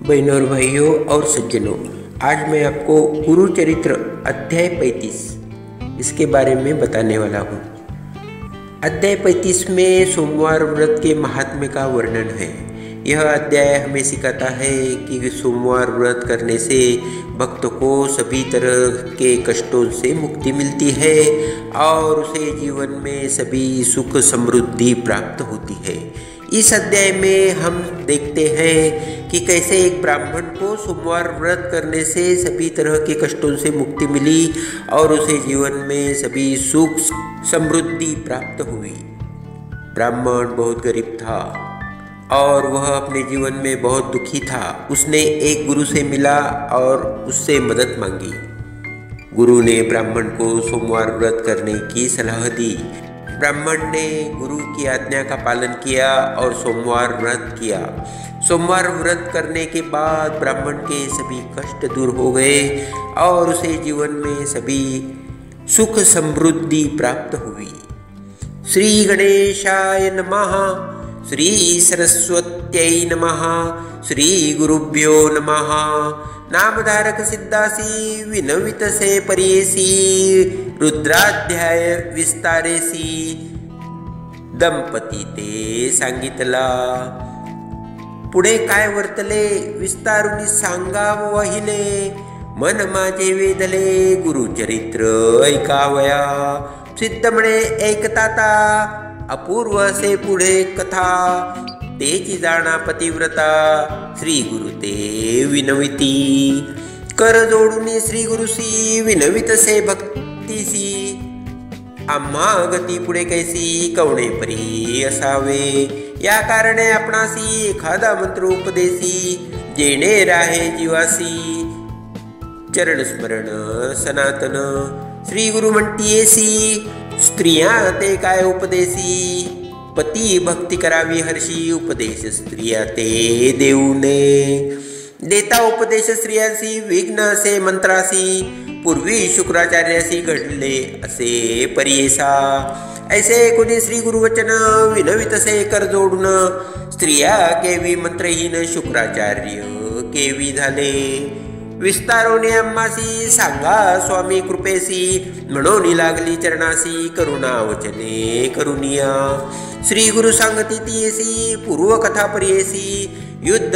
बहनों और भाइयों और सज्जनों, आज मैं आपको गुरु चरित्र अध्याय 35 इसके बारे में बताने वाला हूँ। अध्याय 35 में सोमवार व्रत के महात्म्य का वर्णन है। यह अध्याय हमें सिखाता है कि सोमवार व्रत करने से भक्त को सभी तरह के कष्टों से मुक्ति मिलती है और उसे जीवन में सभी सुख समृद्धि प्राप्त होती है। इस अध्याय में हम देखते हैं कि कैसे एक ब्राह्मण को सोमवार व्रत करने से सभी तरह के कष्टों से मुक्ति मिली और उसे जीवन में सभी सुख समृद्धि प्राप्त हुई। ब्राह्मण बहुत गरीब था और वह अपने जीवन में बहुत दुखी था। उसने एक गुरु से मिला और उससे मदद मांगी। गुरु ने ब्राह्मण को सोमवार व्रत करने की सलाह दी। ब्राह्मण ने गुरु की आज्ञा का पालन किया और सोमवार व्रत किया। सोमवार व्रत करने के बाद ब्राह्मण के सभी कष्ट दूर हो गए और उसे जीवन में सभी सुख समृद्धि प्राप्त हुई। श्री गणेशाय नमः, श्री सरस्वत्यै नमः, श्री गुरुभ्यो नमः। नामधारक सिद्धासी विनवित से परियेसी, रुद्राध्याय विस्तारेसी दंपती ते सांगितला। पुढे काय वर्तले विस्तारुनी सांगाव वहिले, मन माझे वेधले गुरुचरित्र ऐकावया। सिद्ध म्हणे ऐकताता, अपूर्व असे पुढे कथा, तेची जाणा पतिव्रता श्री गुरु ते विनविती। कर जोडून श्री गुरुसी विनवित से भक्तीसी, आम्हा गती पुढे कैसी कवणे परी असावे। या कारणे आपणासी एखादा मंत्र उपदेसी, जेणे राहे जीवासी चरण स्मरण सनातन। श्री गुरु म्हणतीयेसी, स्त्रिया ते काय उपदेसी, पती भक्ती करावी हर्षी, उपदेश स्त्रिया ते देऊने। देता उपदेश स्त्रियांसी विघ्न असे मंत्रासी, पूर्वी शुक्राचार्यासी घडले असे परियेसा। ऐसे कोणी श्री गुरुवचन विनवित से कर जोडून, स्त्रिया केवी मंत्रहीन शुक्राचार्य केवी झाले। विस्तारोने आम्हासी सांगा स्वामी कृपेसी, म्हणून लागली चरणासी करुणा वचने करुनिया। श्री गुरु सांगती तीयसी पूर्व कथा परियेसी, युद्ध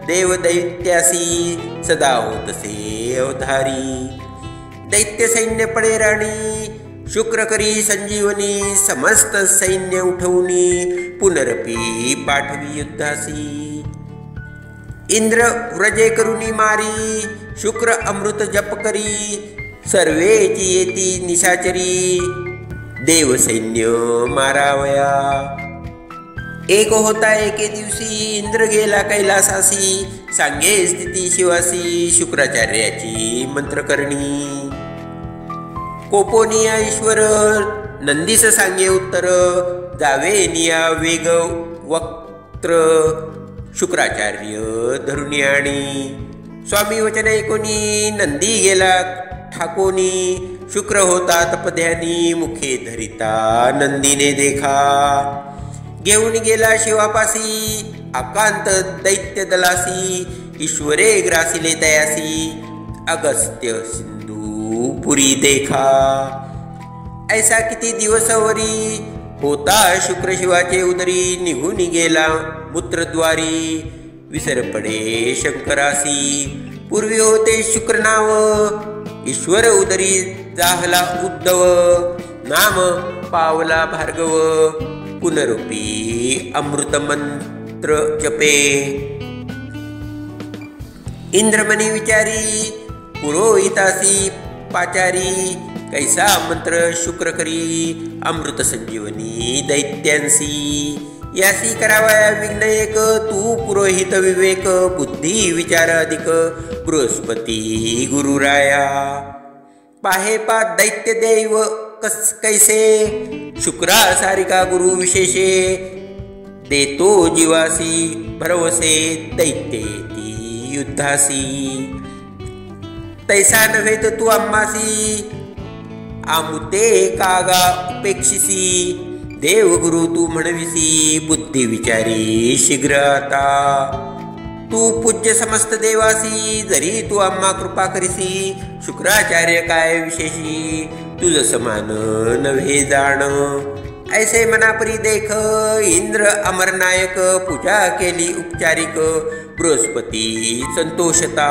देव दैत्यासी सदा होतसे अवधारी। दैत्य सैन्य पडे राणी, शुक्र करी संजीवनी, समस्त सैन्य उठवूनी पुनरपी पाठवी युद्धासी। इंद्र व्रजे करुनी मारी, शुक्र अमृत जप करी, सर्वेची येती निशाचरी, देव सैन्य मारावया। एक होता एके दिवशी, इंद्र गेला कैलासासी, सांगे स्थिती शिवासी, शुक्राचार्याची मंत्र करणी। कोपोनिया ईश्वर नंदीस सांगे उत्तर, जावे निया वेग वक्त्र शुक्राचार्य धरुणी आणि। स्वामी वचन ऐकोनी नंदी गेला ठाकोनी, शुक्र होता तपध्यानी, मुखे धरिता नंदीने देखा। घेऊन गेला शिवापासी, आकांत दैत्य दलासी, ईश्वरे ग्रासिले तयासी, अगस्त्य सिंधू पुरी देखा। ऐसा किती दिवसवरी, होता शुक्र शिवाचे उदरी, निघून गेला मूत्रद्वारी, विसर पडे शंकरासी। पूर्वी होते शुक्र नाव, ईश्वर उदरी जाहला उद्धव, नाम पावला भार्गव, पुनरुपी अमृत मंत्र जपे। इंद्रमणी विचारी, पुरोहितासी पाचारी, कैसा मंत्र शुक्र करी, अमृत संजीवनी दैत्यांसी। यासी करावया विघ्न एक, तू पुरोहित विवेक, बुद्धी विचार अधिक, बृहस्पती गुरुराया। पाहे पा दैत्य दैव कस कैसे, शुक्रा सारिका गुरु विशेषे, देतो जीवासी भरवसे, दैत्येती युद्धासी। तैसा नव्हे तू आम्हासी, आमुते कागा उपेक्षिसी, देव गुरु तू म्हणविसी, बुद्धी विचारी शीघ्र आता। तू पूज्य समस्त देवासी, जरी तू आम्हा कृपा करीसी, शुक्राचार्य काय विशेषी, तुझ समान नव्हे जाण, ऐसे मनापरी देख, इंद्र अमरनायक, पूजा केली उपचारिक, बृहस्पती संतोषता,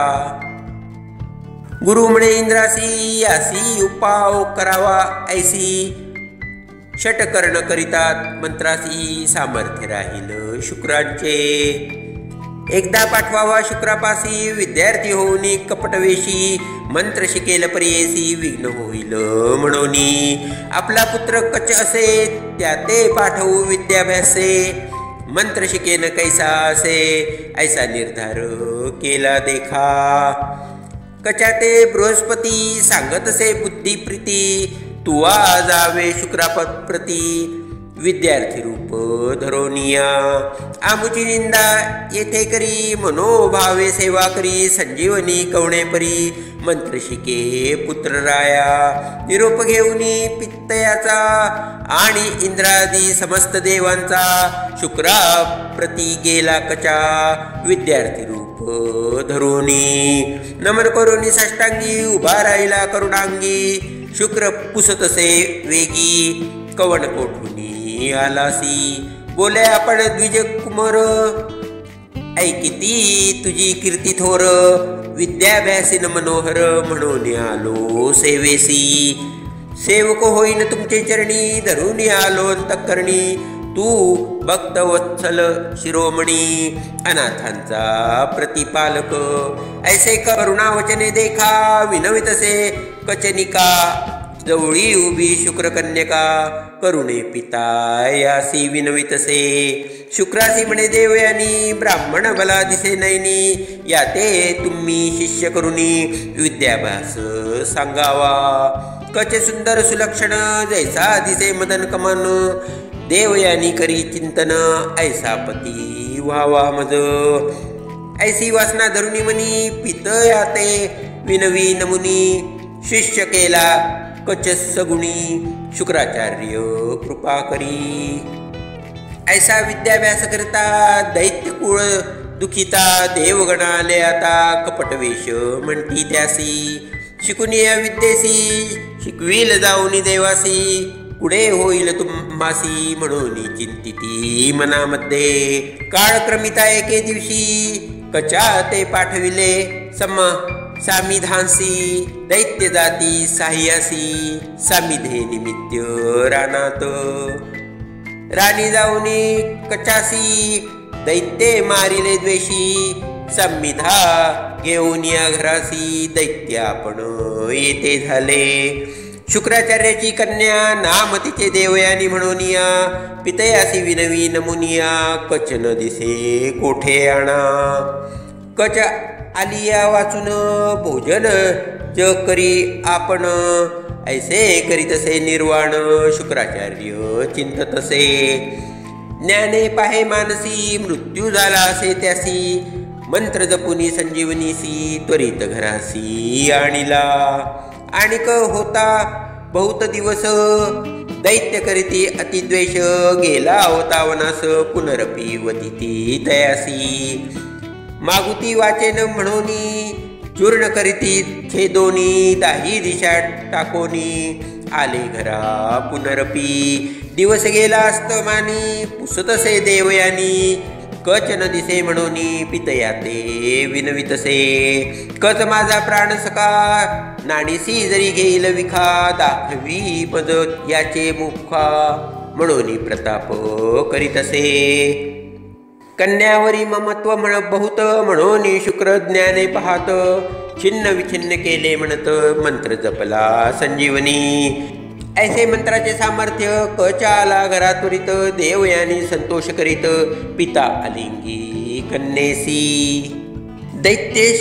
गुरु म्हणे इंद्रासी, यासी उपाव करावा ऐसी, षटकर्ण करितात मंत्रासी, सामर्थ्य राहील शुक्रांचे, एकदा पाठवावा शुक्रापासी, विद्यार्थी होऊनी कपटवेशी, मंत्र शिकेल परियेसी, विघ्न होईल म्हणोनी, आपला पुत्र कच असे, त्या ते पाठवू विद्याभ्यासे, मंत्र शिकेन कैसा असे, ऐसा निर्धार केला देखा, कचा ते बृहस्पती, सांगत असे बुद्धी प्रीती, तुवा जावे शुक्रापत प्रती, विद्यार्थी रूप धरोनिया, आमुची निंदा येथे करी, मनोभावे सेवा करी, संजीवनी कवणे परी, मंत्र शिके पुत्र राया, निरोप घेऊनी पित्तयाचा, आणि इंद्रादी समस्त देवांचा, शुक्रा प्रती गेला कचा, विद्यार्थी रूप धरोनी, नमन करोनी साष्टांगी, उभा राहिला करुणांगी, शुक्र पुसतसे वेगी, कवन कोठुनी आलासी, बोले आपण द्विज कुमार, ऐकिती तुझी कीर्ती थोर, विद्याभ्यासीन मनोहर, म्हणून आलो सेवेसी, सेवक होईन तुमचे चरणी, धरून आलो अंतःकरणी, तू भक्त वत्सल शिरोमणी, अनाथांचा प्रतिपालक, ऐसे करुणावचने देखा, विनवितसे कचनिका, जवळी उभी शुक्रकन्यका, करुणे पिता यासी विनवितसे, शुक्रासी म्हणे देवयानी, ब्राह्मण भला दिसे नैनी, याते तुम्ही शिष्य करुनी, विद्याभ्यास सांगावा, कचे सुंदर सुलक्षण, जैसा दिसे मदन कमन, देवयानी करी चिंतन, ऐसा पती व्हावा मज, ऐसी वासना धरुणी मनी, पित याते विनवी नमुनी, शिष्य केला कच सगुणी, शुक्राचार्य कृपा करी, ऐसा विद्याभ्यास करता, दैत्य कुळ दुखिता, देवगणाले आता, कपटवेश म्हणती त्यासी, शिकून या विद्येसी, शिकविल जाऊनी देवासी, पुढे होईल तुम्हासी, म्हणून चिंतिती मनामध्ये, काळक्रमिता एके दिवशी, कचा ते पाठविले सामिधांसी, दैत्य जाती साह्यासी, सामिधे निमित्त रानात, राणी जाऊनी कचासी, दैत्ये मारिले द्वेषी, संमिधा घेऊन या घरासी, दैत्य आपण येथे झाले, शुक्राचार्याची कन्या, नाम तिचे देवयानी म्हणूनिया, पितयासी विनवी नमुनिया, कच न दिसे कोठे आणा, कच आलिया वाचून, भोजन च करी आपण, ऐसे करीतसे निर्वाण, शुक्राचार्य चिंततसे, ज्ञाने पाहे मानसी, मृत्यू झाला असे त्यासी, मंत्र जपुनी संजीवनीसी, त्वरित घरासी आणिला, आणिक होता बहुत दिवस, दैत्य करीती अतिद्वेष, गेला होता वनास, पुनरपी वदिती तयासी, मागुती वाचेन म्हणोनी, चूर्ण करीती छेदोनी, दाही दिशा टाकोनी, आले घरा पुनरपी, दिवस गेला अस्तमानी, पुसतसे देवयानी, कच न दिसे म्हणोनी, पितयाते विनवितसे, कच माझा प्राण सखा, नाणीसी जरी घेईल विखा, दाखवी पद याचे मुखा, म्हणोनी प्रताप करीतसे, कन्यावरी ममत्व म्हण बहुत, म्हणून शुक्र ज्ञाने पाहत, छिन्न विछिन्न केले म्हणत, मंत्र जपला संजीवनी, ऐसे मंत्राचे सामर्थ्य, कच आला घरात त्वरित, देवयानी संतोष करीत, पिता अलिंगी कन्येसी, दैत्य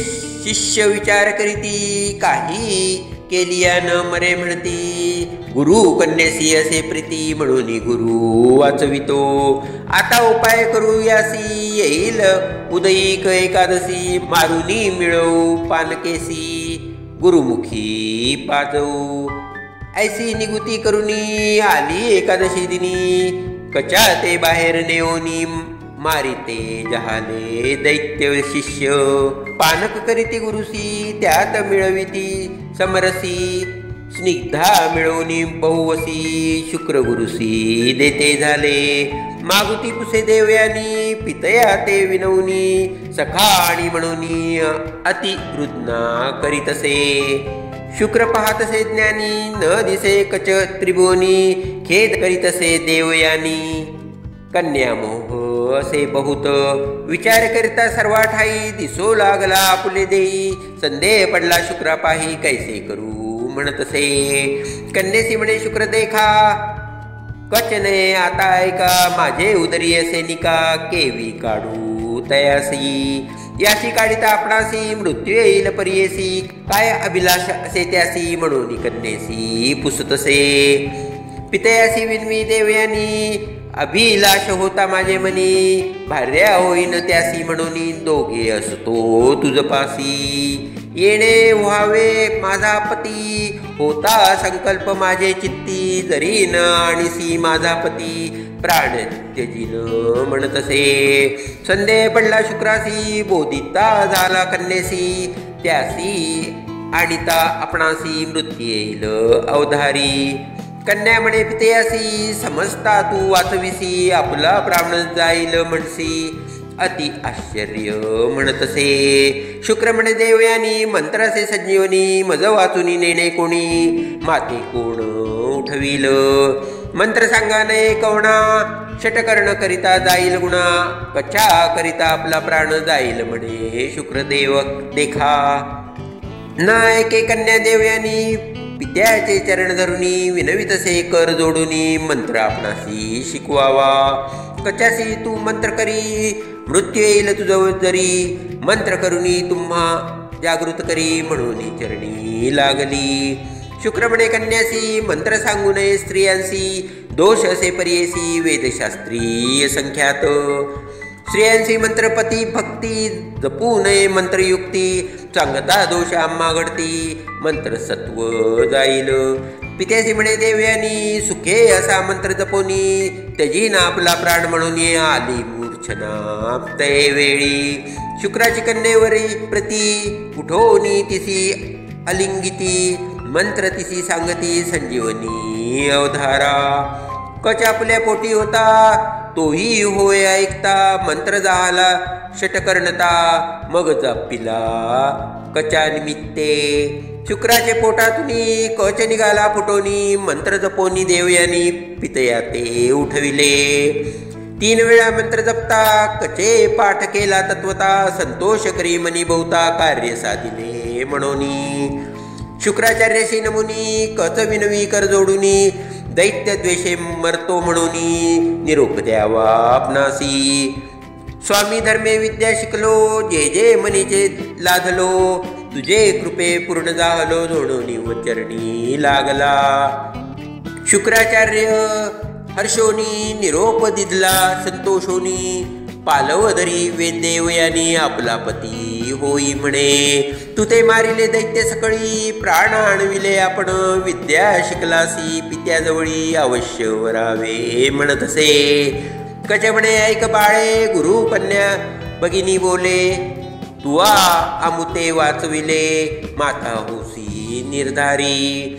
शिष्य विचार करीती, काही केलिया न मरे म्हणती, गुरु कन्येसी असे प्रीती, म्हणून गुरु वाचवितो, आता उपाय करू यासी, येईल उदयिक एकादशी, मारुनी मिळवू पानकेसी, गुरुमुखी पाजवू, ऐसी निगुती करुनी, आली एकादशी दिनी, कचा ते बाहेर नेओनी, मारिते जहाले दैत्य शिष्य, पानक करीती गुरुसी त्यात मिळविती समरसी, स्निग्धा मिळवणी बहुवसी शुक्र गुरुसी देते झाले, मागुती पुसे देवयानी पितया ते विनवनी, सखा आणि म्हणूनी अति वृद्ना करीतसे, शुक्र पाहतसे ज्ञानी न दिसे कच त्रिभुवनी, खेद करीतसे देवयानी, कन्या मोह असे बहुत, विचार करिता सर्वा ठाई, दिसो लागला आपुले देई, संदेह पडला शुक्रा पाही कैसे करू म्हणतसे, कन्येसी म्हणे शुक्र देखा कचने आता ऐका, माझे उदरी असे निका केवी काढू तयासी, याची काढिता आपणासी मृत्यू येईल परियेसी, काय अभिलाष असे त्यासी म्हणून कन्येसी पुसतसे, पितयासी विनवी देवयानी अभिलाष होता माझे मनी, भार्या होईन त्यासी म्हणून दोघे असतो तुझपासी, येणे व्हावे माझा पती होता संकल्प माझे चित्ती, जरी न आणीसी माझा पती प्राण त्यजीन म्हणतसे, संदेह पडला शुक्रासी बोधिता झाला कन्येसी, त्यासी आणिता आपणासी मृत्यू येईल अवधारी, कन्या म्हणे पितयासी समजता तू वाचविसी, आपला प्राण जाईल म्हणसी अति आश्चर्य म्हणतसे, शुक्र म्हणे देवयानी मंत्रासे संजीवनी, मज वाचुनी नेणे कोणी माते कोण उठविल, मंत्र सांगा नये कवणा, षटकर्ण करिता जाईल गुणा, कच्छा करिता आपला प्राण जाईल म्हणे शुक्रदेव देखा, न ऐके कन्या देवयानी पित्याचे चरण धरुनी, विनवितसे कर जोडुनी मंत्र आपणासी शिकवावा, कचासी तू मंत्र करी मृत्यू येईल तुझ जरी, मंत्र करुनी तुम्हा जागृत करी म्हणून चरणी लागली, शुक्र म्हणे कन्यासी मंत्र सांगू नये स्त्रियांसी, दोष असे परियेसी वेदशास्त्री संख्यात, स्त्रियांसी मंत्रपती भक्ती जपू नये मंत्रयुक्ती, सांगता दोष आम्हा घडती मंत्र सत्व जाईल, पित्यासी म्हणे देवयानी सुखे असा मंत्र जपोनी, त्याची ना आपला प्राण म्हणून आली मूर्छना तय वेळी, शुक्राची कन्येवरी प्रती उठोनी तिसी अलिंगिती, मंत्र तिसी सांगती संजीवनी अवधारा, कच आपल्या पोटी होता तोही होय ऐकता, मंत्र झाला षटकर्णता मग जपिला कचा निमित्ते, शुक्राचे पोटातून कच निघाला फुटोनी, मंत्र जपोनी देवयानी पितया ते उठविले, 3 वेळा मंत्र जपता कचे पाठ केला तत्वता, संतोष करी मनी बहुता कार्य साधिले म्हणोनी, शुक्राचार्यशी नमुनी कच विनवी कर जोडुनी, दैत्य द्वेषे मरतो म्हणून निरोप द्यावा आपणासी, स्वामी धर्मे विद्या शिकलो जे जे मनीचे लाधलो, तुझे कृपे पूर्ण जाहलो जोडोनी व चरणी लागला, शुक्राचार्य हर्षोनी निरोप दिदला संतोषोनी, पालवधरी वेदेवयानी आपला पती होई म्हणे, तू ते मारिले दैत्य सकळी प्राण आणविले आपण, विद्या शिकलासी पित्याजवळी अवश्य वरावे म्हणतसे, कचे म्हणे ऐक बाळे गुरु कन्या भगिनी बोले, तुआ आमुते वाचविले माता होसी निर्धारी,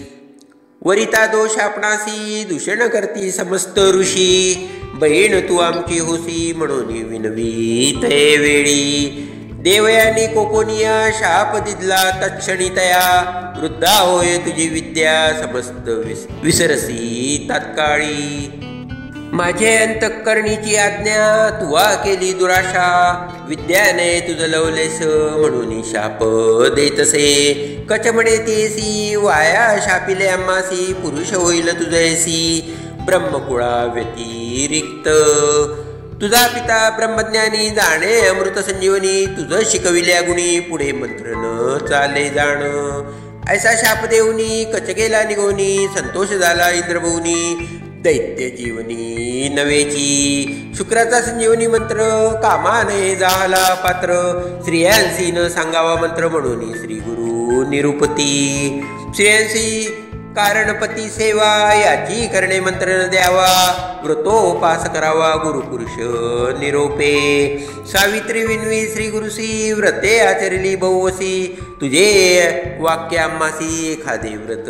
वरिता दोष आपणासी दूषण करती समस्त ऋषी, बहीण तू आमची होसी म्हणून विनवी ते वेळी, देवयानी कोकोनिया शाप दिदला तत्क्षणी तया, वृद्धा होय तुझी विद्या समस्त विसरसी तात्काळी, माझे अंतःकरणीची आज्ञा तुवा केली दुराशा, विद्याने तुझ लवलेस म्हणून शाप देतसे, कच म्हणे तेसी वाया शापिले आम्हासी, पुरुष होईल तुझैसी ब्रह्मकुळा व्यतिरिक्त, तुझा पिता ब्रह्मज्ञानी जाणे अमृत संजीवनी, तुझ शिकविल्या गुणी पुढे मंत्र न चाले जाण, ऐसा शाप देऊनी कच गेला निघोनी, संतोष झाला इंद्रभुवनी दैत्य जीवनी नवेची, शुक्राचा संजीवनी मंत्र कामाने झाला पात्र, स्त्रियांसी न सांगावा मंत्र म्हणून श्री गुरु निरुपती, स्त्रियांसी कारणपती सेवा याची करणे मंत्र न द्यावा, व्रतोपास करावा गुरुपुरुष निरोपे. सावित्री विनवी श्री गुरुसी, व्रते आचरली बहुवसी, तुझे वाक्य आम्हासी एखादे व्रत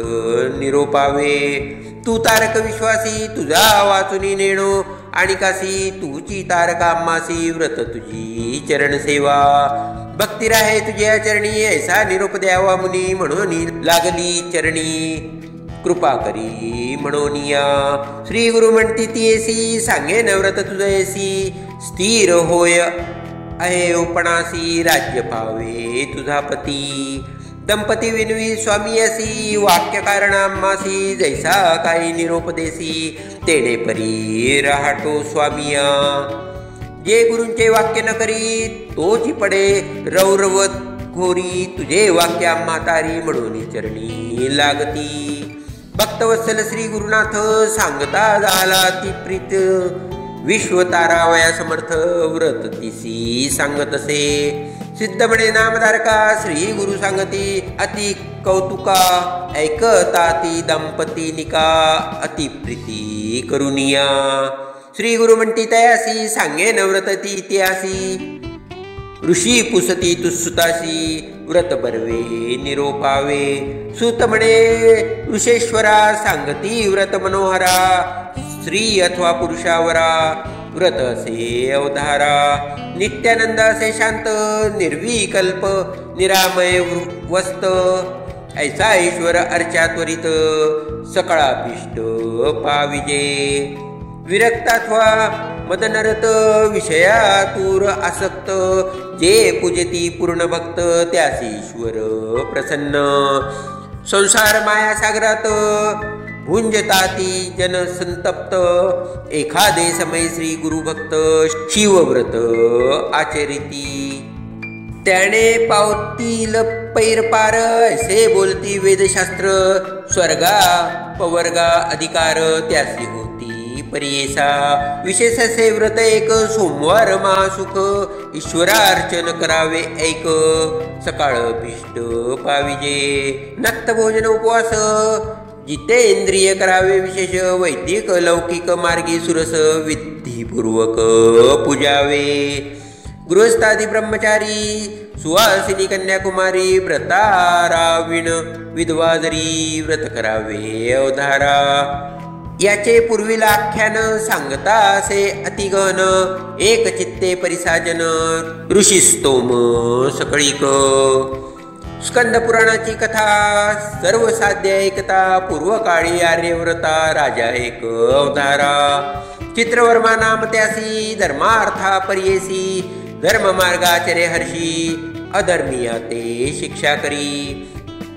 निरोपावे. तू तारक विश्वासी, तुझा वाचुनी नेणो आणि कासी, तुझी तारक आम्हासी व्रत तुझी चरण सेवा. भक्ती राहे तुझ्या चरणी, ऐसा निरोप द्यावा मुनी, म्हणून लागली चरणी कृपा करी म्हणोनिया. श्री गुरु म्हणती ती येसी, सांगे नव्रत तुझ येसी, स्थिर होय अहेपणासी, राज्य पावे तुझा पती. दंपती विनवी स्वामी असी, वाक्य कारण आम्हासी, जैसा काही निरोप देसी, तेणे परी राहतो स्वामिया. जे गुरूंचे वाक्य न करी, तोची पडे रौरवत घोरी, तुझे वाक्य आम्हा तारी, म्हणून चरणी लागती. भक्तवत्सल श्री गुरुनाथ, सांगता झाला ती प्रीत, विश्व तारावया समर्थ, व्रत तिसी सांगतसे. सिद्ध म्हणे नामधारका, श्री गुरु सांगती अति कौतुका, ऐकता ती दंपती निका, अति प्रीती करुनिया. श्री गुरु म्हणती तयासी, सांगे नव्रत ती इतिहासी, ऋषी पुसती तुसुतासी, व्रत बरवे निरोपावे. सुत म्हणे ऋषेश्वरा, सांगती व्रत मनोहरा, स्त्री अथवा पुरुषावरा, व्रत असे अवधारा. नित्यानंद असे शांत, निर्विकल्प निरामय वस्त, ऐसा ईश्वर अर्चा त्वरित, सकळाभिष्ट पाविजे. विरक्त अथवा मदनरत, विषयातूर आसक्त, जे पूजती पूर्ण भक्त, त्यासी ईश्वर प्रसन्न. संसार माया सागरात भुंजताती जन संतप्त, एखादे समय श्री गुरुभक्त, शिवव्रत आचरिती. त्याने पावतील पैरपार, ऐसे बोलती वेदशास्त्र, स्वर्गा पवर्गा अधिकार, त्यासी होती परियेसा. विशेष असे व्रत एक, सोमवार महासुख, ईश्वरार्चन करावे ऐक, सकाळ भिष्ट पाविजे. नक्त भोजन उपवास, जितेंद्रिय करावे विशेष, वैदिक लौकिक मार्गी सुरस, विधीपूर्वक पूजावे. गृहस्थादी ब्रह्मचारी, सुवासिनी कन्याकुमारी, व्रताराविण विधवा जरी, व्रत करावे अवधारा. याचे पूर्वीला आख्यान, सांगता असे अतिगण, एक चित्ते परिसाजन, ऋषीस्तोम सकळीक. स्कंद पुराणाची कथा, सर्व साध्य ऐकता, पूर्वकाळी आर्यव्रता, राजा एक अवधारा. चित्रवर्मा नाम त्यासी, धर्मार्था परियेसी, धर्म मार्गाचरे हर्षी, अधर्मिया ते शिक्षा करी.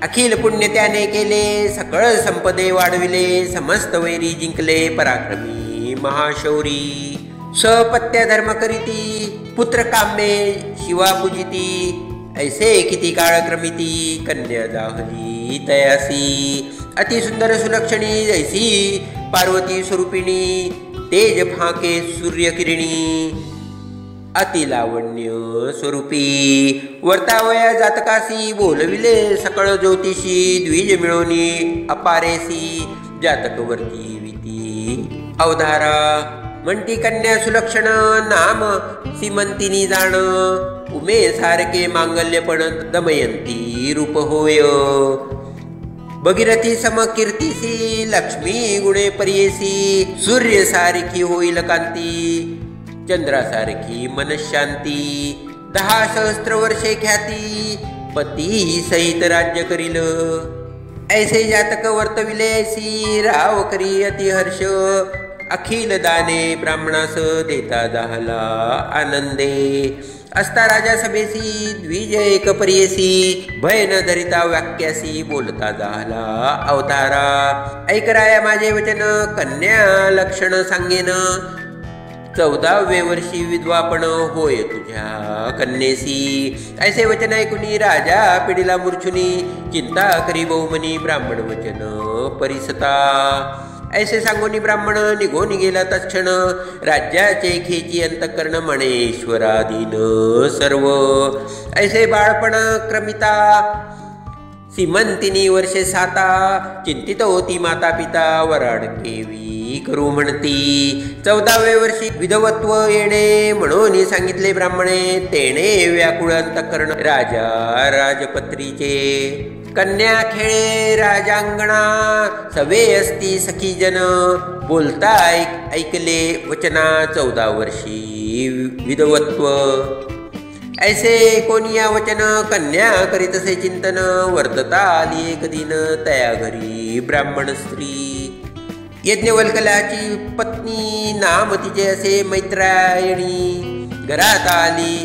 अखिल पुण्य त्याने केले, सकळ संपदे वाढविले, समस्त वैरी जिंकले, पराक्रमी महाशौरी. सपत्य धर्म करीती, पुत्र काम्ये शिवा पूजिती, ऐसे किती काळ क्रमिती, कन्या दाहली तयासी. अति सुंदर सुलक्षणी, जैसी पार्वती स्वरूपिणी, तेज फाके सूर्यकिरणी, अति लावण्य स्वरूपी. वर्तावया जातकासी, बोलविले सकळ ज्योतिषी, द्विज मिळवणी अपारेसी, जातक वर्ती विती अवधारा. म्हणती कन्या सुलक्षण, नाम सीमंतिनी जाण, उमे सारखे मांगल्यपण, दमयंती रूप होय. भगीरथी समकीर्तीसी, लक्ष्मी गुणे परियेसी, सूर्य सारखी होईल कांती, चंद्रासारखी मनशांती. 10 सहस्त्र वर्षे ख्याती, पती सहित राज्य करील, ऐसे जातक वर्तविले ऐसी, राव करी अतिहर्ष, अखिल दाने ब्राह्मणास, देता दाहला आनंदे. असता राजा सभेसी, द्विज एक परियेसी, भय न धरिता वाक्यासी, बोलता दाहला अवतारा. ऐक राया माझे वचन, कन्या लक्षण सांगेन, 14व्ये वर्षी विधवापण होय तुझ्या कन्येसी. ऐसे वचन ऐकुनी राजा पिढीला मूर्छुनी, चिंता करी बहुमनी, ब्राह्मण वचन परिसता. ऐसे सांगोनी ब्राह्मण निघून गेला तत्क्षण, राज्याचे खेची अंतकरण, मणेश्वराधीन सर्व. ऐसे बाळपण क्रमिता, सीमंतिनी वर्षे 7 चिंतित होती माता पिता वराड केवी करू म्हणती. 14व्या वर्षी विधवत्व येणे म्हणून सांगितले ब्राह्मणे. तेणे व्याकुळ अंतःकरण राजा राजपत्रीचे. कन्या खेळे राजांगणा सवे असती सखी जन. बोलता ऐकले वचना 14 वर्षी विधवत्व. ऐसे कोणिया वचन कन्या करीतसे चिंतन. वर्तता आली एक दिन तया घरी ब्राह्मण स्त्री. यज्ञवल्कलाची पत्नी नाम तिचे असे मैत्रायणी. घरात आली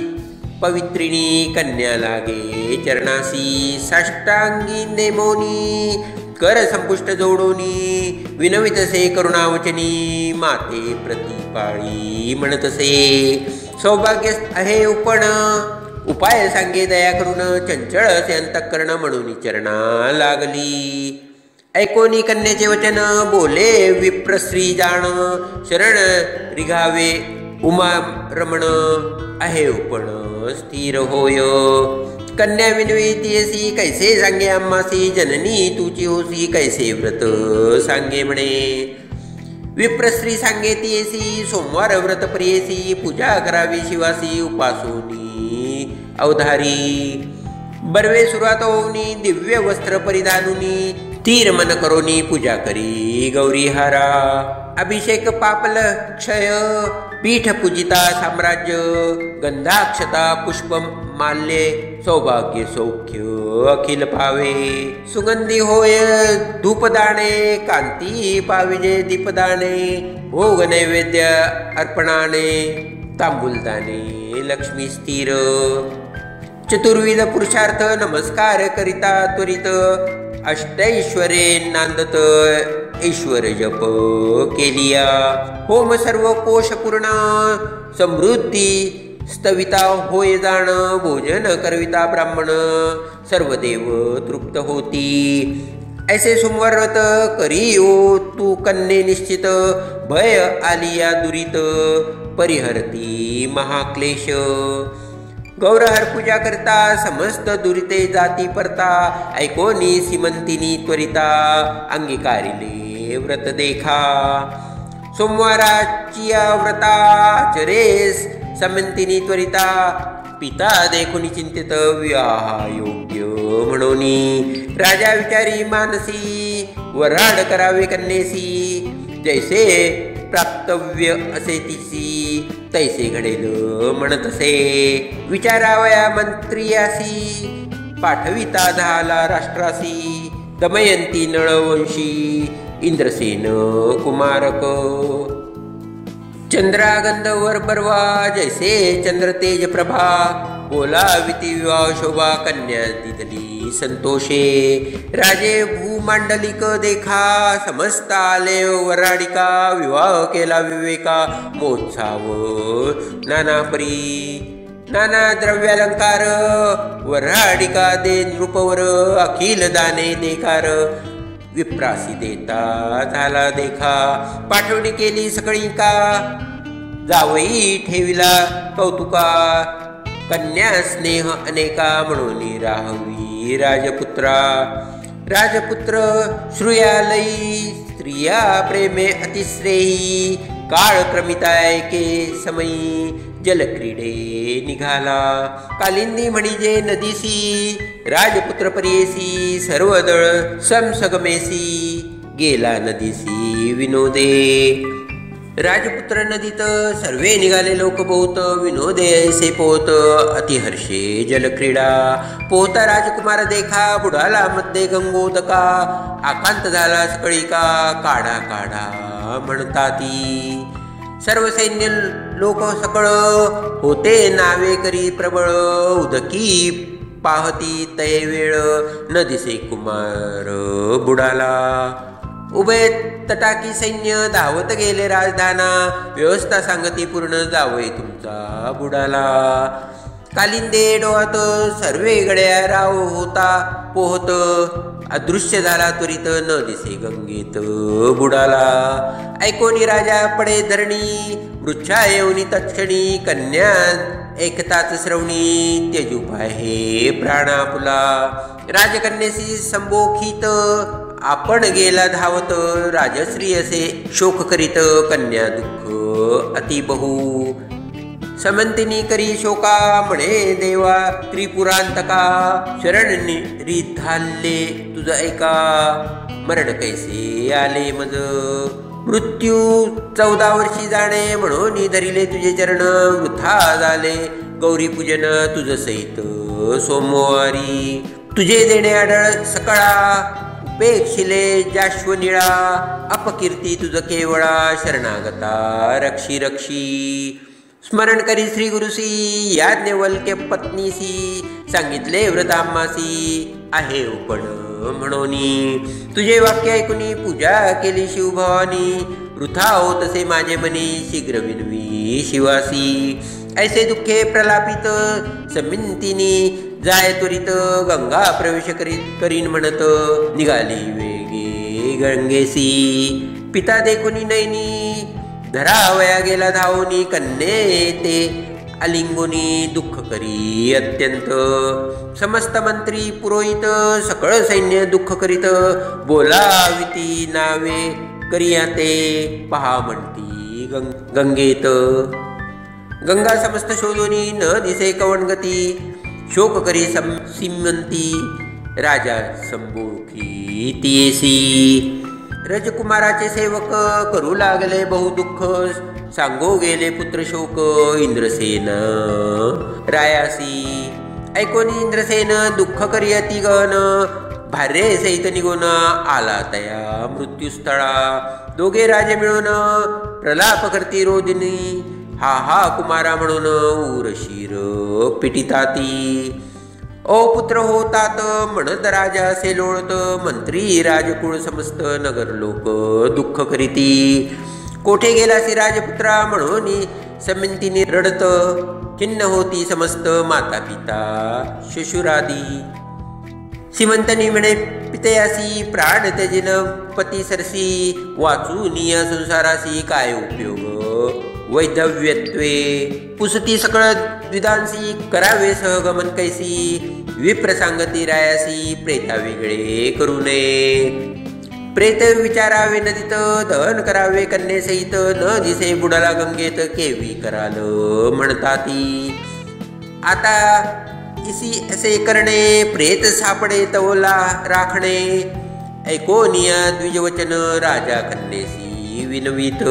पवित्रिणी कन्या लागे चरणासी. साष्टांगी नेमोनी कर संपुष्ट जोडोनी. विनवितसे करुणावचनी माते प्रतिपाळी म्हणतसे. सौभाग्य आहे उपण उपाय सांगे दया करून. चंचळ असे अंतःकरण म्हणून चरणा लागली. ऐकोनी कन्याचे वचन बोले विप्रश्री जाण. शरण रिघावे उमा रमण आहे उपण स्थिर होय. कन्या विनवी असी कैसे सांगे आम्हासी. जननी तुची होसी कैसे व्रत सांगे म्हणे. विप्रश्री सांगे तियेसी सोमवार व्रत प्रियेसी. पूजा करावी शिवासी उपासोनी अवधारी. बर्वे सुरुवात होऊनी दिव्य वस्त्र परिधानुनी. तीर मन करोनी पूजा करी गौरीहारा. अभिषेक पापल क्षय पीठ पूजिता साम्राज्य. गंधाक्षता पुष्प माल्ये सौभाग्य सौख्य अखिल पावे. सुगंधी होय धूपदाणे कांती पाविजे दीपदाणे. भोग नैवेद्य अर्पणाने तांबूलदाने लक्ष्मी स्थिर. चतुर्विध पुरुषार्थ नमस्कार करिता त्वरित. अष्टैश्वरे नांदत ईश्वर जप केलिया. होम सर्व कोश पूर्ण समृद्धी स्तविता होय जाण. भोजन करविता ब्राह्मण सर्व देव तृप्त होती. ऐसे सोमवार व्रत करी ओ तू कन्ये निश्चित. भय आलिया दुरित परिहरती महाक्लेश. गौरहर पूजा करता समस्त दुरिते जाती परता. ऐकोनी सीमंतिनी त्वरिता अंगीकारिले व्रत देखा. सोमवाराची व्रता चरेस समंतिनी त्वरिता. पिता देखुनी चिंतित विवाह योग्य म्हणोनी. राजा विचारी मानसी वराड करावे कन्येसी. जैसे प्राप्तव्य असे तिसी तैसे घडेल म्हणतसे. विचारावया मंत्रियासी पाठविता झाला राष्ट्रासी. दमयंती नळवंशी इंद्रसेन कुमारक. चंद्रागंधवर बर्वा जैसे चंद्र तेज प्रभा. बोलाविती विवाह शोभा कन्या दिदली संतोषे. राजे भूमांडलिक देखा समस्त आले वराडिका. विवाह केला विवेका मोत्साव नाना परी. नाना द्रव्यालंकार वराडिका दे नृपवर. अखिल दाने देकार विप्रासी देता झाला देखा. पाठवणी केली सकळी का जावई ठेविला कौतुका. कन्या स्नेह अनेका म्हणून राहवी राजपुत्रा. राजपुत्र श्रुयालयी स्त्रिया प्रेमे अतिश्रेयी. काळ क्रमिताय के समयी जलक्रीडे निघाला. कालिंदी म्हणजे नदीसी राजपुत्र परियेसी. सर्व दळ समसगमेसी गेला नदीसी विनोदे. राजपुत्र नदीत सर्वे निघाले लोक बहुत. विनोदे ऐसे पोहत अतिहर्षे जलक्रीडा. पोहता राजकुमार देखा बुडाला मध्ये गंगोदका. आकांत झाला सकळिका काढा काढा म्हणता ती. सर्व सैन्य लोक सकळ होते नावे करी प्रबळ. उदकी पाहती तय वेळ न दिसे कुमार बुडाला. उभय तटाकी सैन्य धावत गेले राजधाना. व्यवस्था सांगती पूर्ण जावई तुमचा बुडाला. कालिंदे डोहात सर्वे गड्या राव होता पोहत. अदृश्य झाला त्वरित न दिसे गंगेत बुडाला. ऐकोनी राजा पडे धरणी. वृक्षा येऊनी तत्क्षणी कन्या ऐकताच श्रवणी त्यजुपाय हे प्राणापुला. राजकन्येसी संबोखित आपण गेला धावत, राजश्री असे शोक करीत कन्या दुःख अतिबहू. समंतिनी करी शोका म्हणे देवा त्रिपुरांतका, शरण रिधाल्ले तुझ ऐका, मरण कैसे आले मज. मृत्यू 14 वर्षी जाणे म्हणून धरिले तुझे चरण, वृथा झाले गौरी पूजन तुझ सहित सोमवारी. तुझे देणे आढळ सकळा, उपेक्षिले जाश्वनिळा, अपकीर्ती तुझ केवळा, शरणागता रक्षी रक्षी. स्मरण करी श्री गुरुसी याज्ञवल्क्य पत्नीसी, सांगितले व्रताम्मासी आहे उपण म्हणोनी. तुझे वाक्य ऐकुनी पूजा केली शिवभवानी, वृथा होत असे माझे मनी शीघ्र विनवी शिवासी. ऐसे दुःखे प्रलापित समिंतिनी जाय त्वरित, गंगा प्रवेश करीन म्हणत निघाली वेगे गंगेसी. पिता देखुनी नैनी धरावया गेला धावनी, कन्ये ते आलिंगुनी दुःख करी अत्यंत. समस्त मंत्री पुरोहित सकळ सैन्य दुःख करीत, बोलाविती नावे करिया ते पहा म्हणती गंगेत. गंगा समस्त शोधोनी न दिसे कवणगती, शोक करी सिमंती राजा संबोखी तियेसी. रजकुमाराचे सेवक करू लागले बहुदुःख, सांगो गेले पुत्र शोक इंद्रसेन रायासी. ऐकोनी इंद्रसेन दुःख करी अति गहन, भार्ये सहित निघून आला तया मृत्यूस्थळा. दोघे राजे मिळून प्रलाप करती रोदिनी, हा हा कुमारा म्हणून उरशीर पिटिताती. ओ पुत्र होतात म्हणत राजा असे लोळत, मंत्री राजकुळ समस्त नगर लोक दुःख करीती. कोठे गेलासी राजपुत्रा म्हणून समिंतिनी रडत, खिन्न होती समस्त माता पिता शिशुरादी. श्रीमंतनी म्हणे पितयासी प्राण त्यजिन पती सरसी, वाचून या संसारासी काय उपयोग वैधव्यत्वे. पुसती सकळ द्विधांसी करावे सहगमन कैसी, विप्रसांगती रायासी प्रेता वेगळे करू नये. प्रेत विचारावे नदीत दहन करावे कन्येसहित, न दिसे बुडाला गंगेत केवी कराल म्हणताती. आता इसी असे करणे प्रेत सापडे तवला राखणे, ऐकोनिया द्विजवचन राजा कन्येसी विनवीत.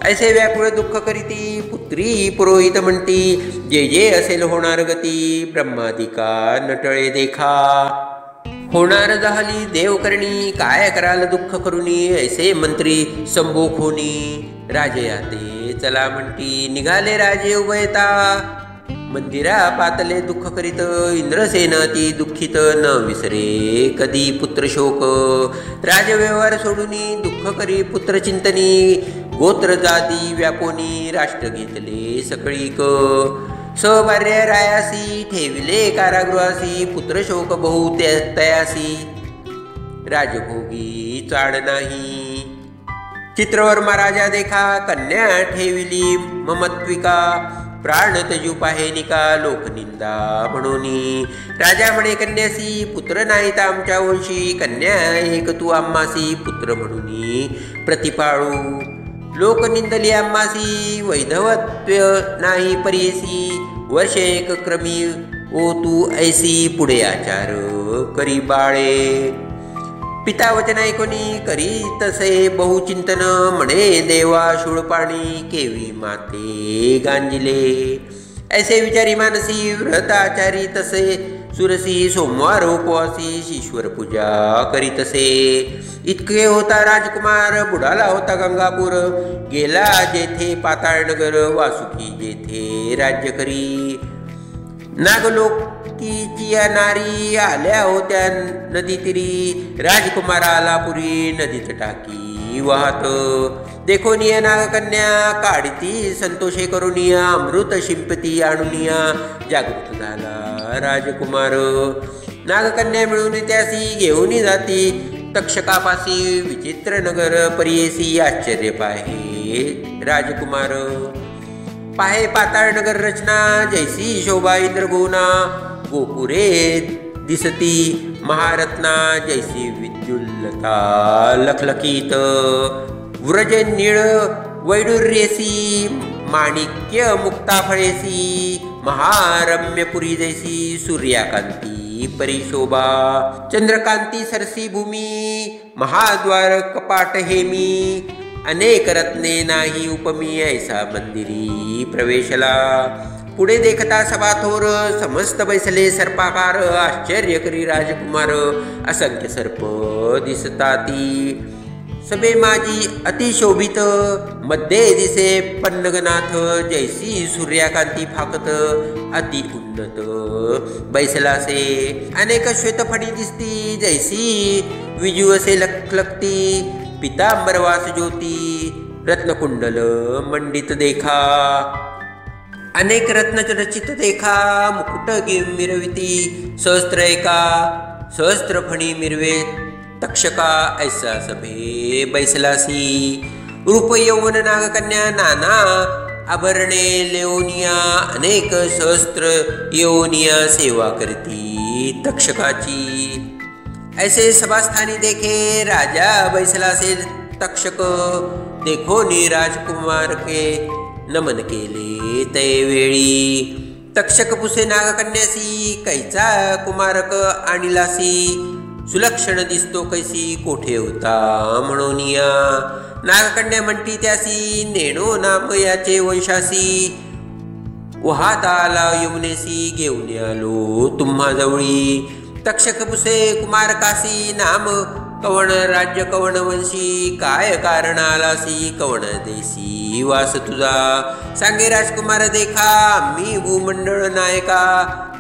ऐसे व्याकुळ दुःख करीती पुत्री पुरोहित म्हणती, जे जे असेल होणार गती ब्रह्मादिका नटळे देखा. होणार झाली देवकरणी काय कराल दुःख करुनी, ऐसे मंत्री संभोखोनी राजयाते चला म्हणती. निघाले राजे उभयता मंदिरा पातले दुःख करीत, इंद्रसेन ती दुःखित न विसरे कधी पुत्र शोक. राजव्यवहार सोडूनी दुःख करी पुत्र चिंतनी, गोत्र जाती व्यापोनी राष्ट्र घेतले सकळीक. सभार्य रायासी ठेविले कारागृहासी, पुत्र शोक बहु तयासी राजभोगी चाड नाही. चित्रवर्मा राजा देखा कन्या ठेविली ममत्विका, प्राण तजू पाहे निका लोकनिंदा म्हणोनी. राजा म्हणे कन्यासी पुत्र नाहीत आमच्या वंशी, कन्या एक तू आम्हासी पुत्र म्हणूनी प्रतिपाळू. लोकनिंदली आम्हासी वैधवत्व नाही परियसी, वर्ष एक क्रमी ओ तू ऐसी पुढे आचार करी बाळे. पिता वचन ऐकोनी करी तसे बहुचिंतन, म्हणे देवा शूळपाणी केवी माते गांजिले. ऐसे विचारी मानसी व्रताचारी तसे, सुरसी सोमवार उपवासी ईश्वर पूजा करी तसे. इतके होता राजकुमार बुडाला होता गंगापूर, गेला जेथे पाताळनगर वासुकी जेथे राज्य करी. नागलोकीची नारी आल्या होत्या नदी तिरी, राजकुमार आला पुरी नदीत टाकी वाहत. देखोनिया नागकन्या काढती संतोषे करुनिया, अमृत शिंपती आणुनिया जागृत झाला राजकुमार. नागकन्या मिळून त्यासी घेऊन जाती तक्षकापासी, विचित्र नगर परियेसी आश्चर्य पाहे राजकुमार. पाहे पाताळ नगर रचना जैसी शोभा इंद्रगोना गोपुरे दिसती महारत्ना जैसी विद्युल्लता लखलखीत व्रज निळ वैडूर्यसी माणिक्य मुक्ता फळेसी महारम्यपुरी जैसी सूर्याकांती परिशोभा चंद्रकांती सरसी भूमी महाद्वार कपाट हेमी अनेक रत्ने नाही उपमी ऐसा मंदिरी प्रवेशला पुढे देखता सभाथोर समस्त बैसले सर्पाकार आश्चर्य करी राजकुमार असंख्य सर्प दिसताती सबे माझी अतिशोभित मध्ये दिसे पन्नगनाथ जैसी सूर्याकांती फाकत अति उन्नत बैसलासे अनेक श्वेतफणी दिसती जैसी विजू असे लखलखती पितांबरवास ज्योती रत्नकुंडल मंडित देखा अनेक रत्न रचित देखा मुकुट मिरविती सहस्त्र एका सहस्त्र फणी मिरवे तक्षका ऐसा सभे बैसलासी रूप यौवन नागकन्या नाना आभरणे लेओनिया अनेक सहस्त्र योनिया सेवा करती तक्षकाची ऐसे सभास्थानी देखे राजा बैसलासे तक्षक देखो नी राजकुमार के नमन केले तैवेळी तक्षक पुसे नागकन्यासी कैचा कुमारक आणिलासी सुलक्षण दिसतो कैसी कोठे होता म्हणोनिया नागकन्या म्हणती त्यासी नेणो नाम याचे वंशासी वाहता आला यमुनेसी घेऊन आलो तुम्हा जवळी तक्षक पुसे कुमारकासी नाम कवण राज्य कवण वंशी काय कारण आलासी कवण देसी वास तुझा सांगे राजकुमार देखा मी भूमंडळ नायका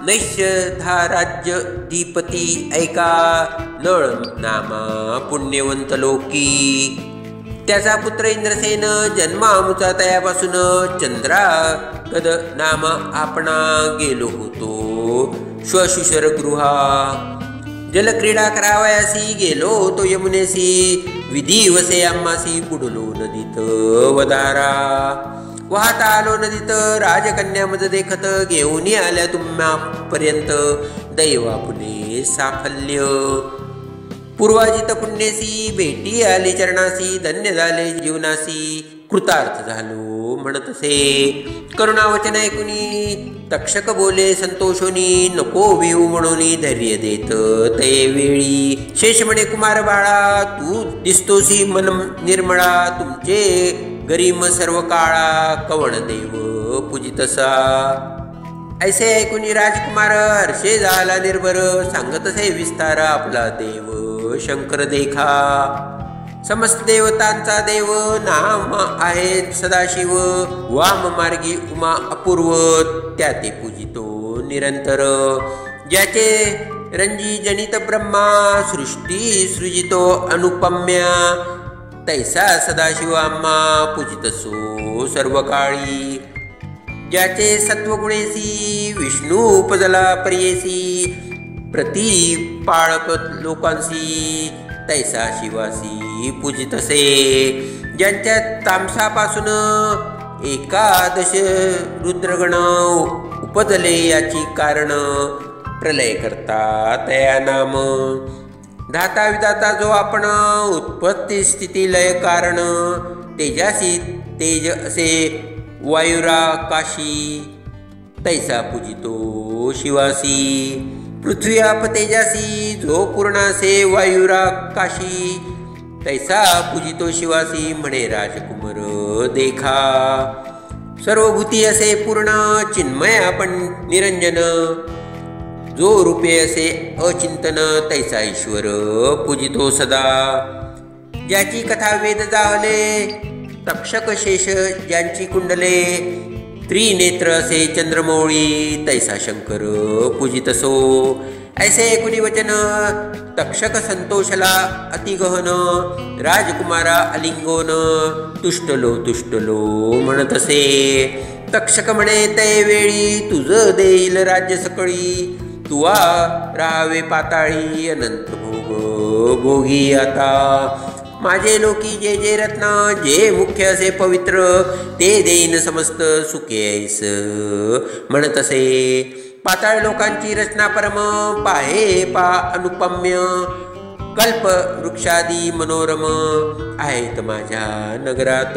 नैश्य धा राज्य दीपती ऐका नळ नामा पुण्यवंत लोकी त्याचा पुत्र इंद्रसेन जन्मामुचा तयापासून चंद्रा गद नामा आपणा गेलो होतो श्वशुषर गृहा जलक्रीडा करावयासी गेलो तो यमुनेसी विधी वसे आम्हासी बुडलो नदीत वदारा वाहता आलो नदीत राजकन्या मज देखत घेऊन आल्या तुम्हापर्यंत दैवा पुणे साफल्य पूर्वाजित पुण्यसी भेटी आली चरणासी धन्य झाले जीवनासी कृतार्थ झालो म्हणतसे करुणावचन ऐकुनी तक्षक बोले संतोषोनी नको भिऊ म्हणून धैर्य देत ते वेळी शेष म्हणे कुमार बाळा तू दिसतोसी मन निर्मळा तुमचे गरीम सर्व काळा कवण देव पूजितसा ऐसे ऐकुनी राजकुमार हर्षे झाला निर्भर सांगतसे विस्तार आपला देव शंकर देखा समस्त देवतांचा देव नाम आहे सदाशिव वाम मार्गी उमा अपूर्व त्या ते पूजितो निरंतर ज्याचे रंजी जनित ब्रह्मा सृष्टी सृजितो अनुपम्या तैसा सदाशिव आम्हा पूजितसो सर्व काळी ज्याचे सत्वगुणेसी विष्णू उपजला पर्येसी प्रतिपाळक लोकांसी तैसा शिवासी पूजितसे ज्यांच्या तामसापासून एकादश रुद्रगण उपजले याची कारण प्रलय करता तया नाम धाता विधाता जो आपण उत्पत्ती स्थिती लय कारण तेजासी तेज असे वायुराकाशी तैसा पूजितो शिवासी पृथ्वी आप तेजासी जो पूर्णासे वायुराकाशी तैसा पूजितो शिवासी म्हणे राजकुमार देखा सर्वभूती असे पूर्ण चिन्मय आपण निरंजन जो रूपे असे अचिंतन तैसा ईश्वर पूजितो सदा ज्याची कथा वेद जाहले तक्षक शेष ज्यांची कुंडले त्रिनेत्र असे चंद्रमौळी तैसा शंकर पूजितसो ऐसे ऐकुनी वचन तक्षक संतोषला अतिगहन राजकुमारा अलिंगोन तुष्टलो म्हणतसे तक्षक म्हणे तैवेळी तुझ देईल राज्य सकळी तुवा राहावे पाताळी अनंत भोग भोगी आता माझे लोकी जे जे रत्न जे मुख्य असे पवित्र ते देईन समस्त सुखे ऐस म्हणत असे. पाताळ लोकांची रचना परम पाहे पा अनुपम्य कल्प वृक्षादी मनोरम आहेत माझ्या नगरात.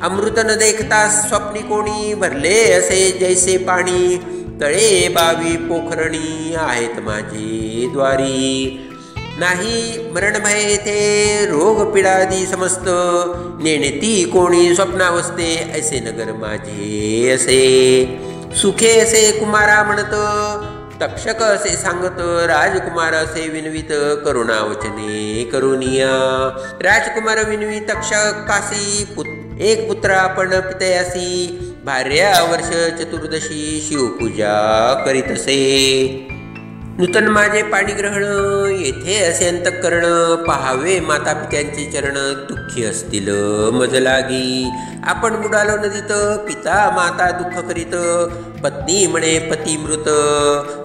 अमृत न देखता स्वप्नी कोणी भरले असे जैसे पाणी तळे बावी पोखरणी आहेत माझे द्वारी. नाही मरण भय येथे रोग पिडादी समस्त नेणती कोणी स्वप्नावस्थे ऐसे नगर माझे असे. सुखे असे कुमारा म्हणत तक्षक असे सांगत राजकुमार असे विनवित करुणावचने करुनिया. राजकुमार विनवी तक्षकासी एक पुत्र आपण पितयासी भार्या वर्ष चतुर्दशी शिवपूजा करीत असे. नूतन माझे पाणीग्रहण येथे असे अंतःकरण पहावे माता पित्यांचे चरण दुःखी असतील मज लागी. आपण बुडालो नदीत पिता माता दुःख करीत पत्नी म्हणे पती मृत